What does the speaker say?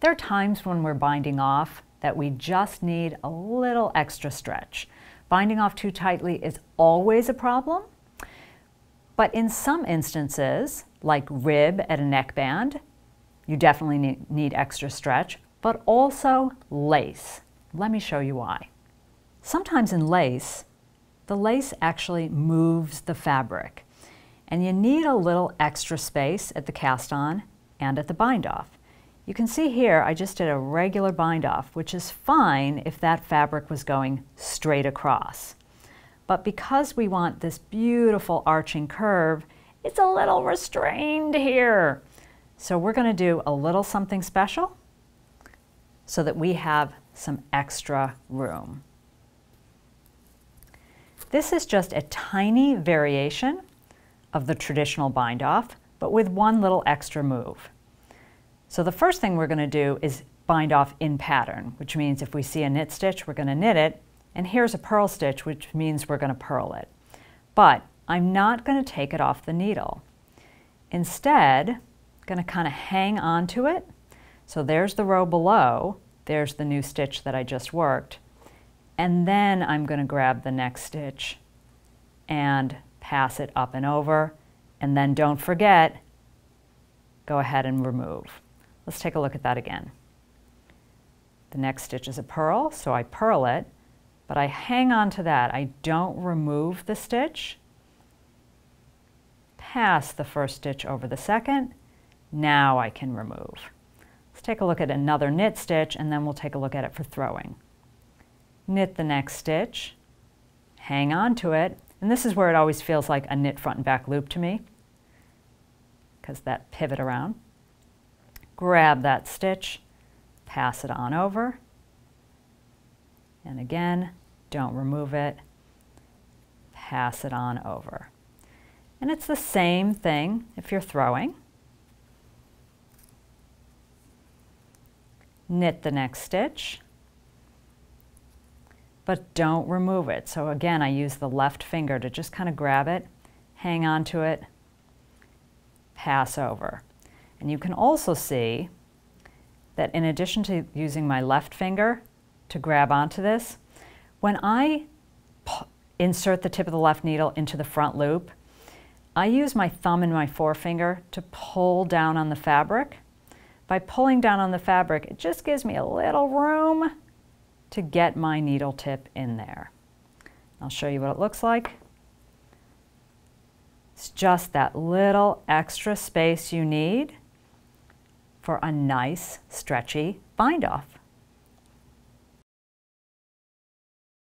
There are times when we're binding off that we just need a little extra stretch. Binding off too tightly is always a problem, but in some instances, like rib at a neckband, you definitely need extra stretch, but also lace. Let me show you why. Sometimes in lace, the lace actually moves the fabric, and you need a little extra space at the cast-on and at the bind-off. You can see here I just did a regular bind-off, which is fine if that fabric was going straight across. But because we want this beautiful arching curve, it's a little restrained here. So we're going to do a little something special so that we have some extra room. This is just a tiny variation of the traditional bind-off, but with one little extra move. So the first thing we're going to do is bind off in pattern, which means if we see a knit stitch, we're going to knit it, and here's a purl stitch, which means we're going to purl it. But I'm not going to take it off the needle. Instead, I'm going to kind of hang on to it. So there's the row below, there's the new stitch that I just worked, and then I'm going to grab the next stitch and pass it up and over, and then don't forget, go ahead and remove. Let's take a look at that again. The next stitch is a purl, so I purl it, but I hang on to that. I don't remove the stitch. Pass the first stitch over the second. Now I can remove. Let's take a look at another knit stitch, and then we'll take a look at it for throwing. Knit the next stitch, hang on to it, and this is where it always feels like a knit front and back loop to me, because that pivot around. Grab that stitch, pass it on over, and again, don't remove it, pass it on over. And it's the same thing if you're throwing. Knit the next stitch, but don't remove it. So again, I use the left finger to just kind of grab it, hang on to it, pass over. And you can also see that in addition to using my left finger to grab onto this, when I insert the tip of the left needle into the front loop, I use my thumb and my forefinger to pull down on the fabric. By pulling down on the fabric, it just gives me a little room to get my needle tip in there. I'll show you what it looks like. It's just that little extra space you need for a nice, stretchy bind-off.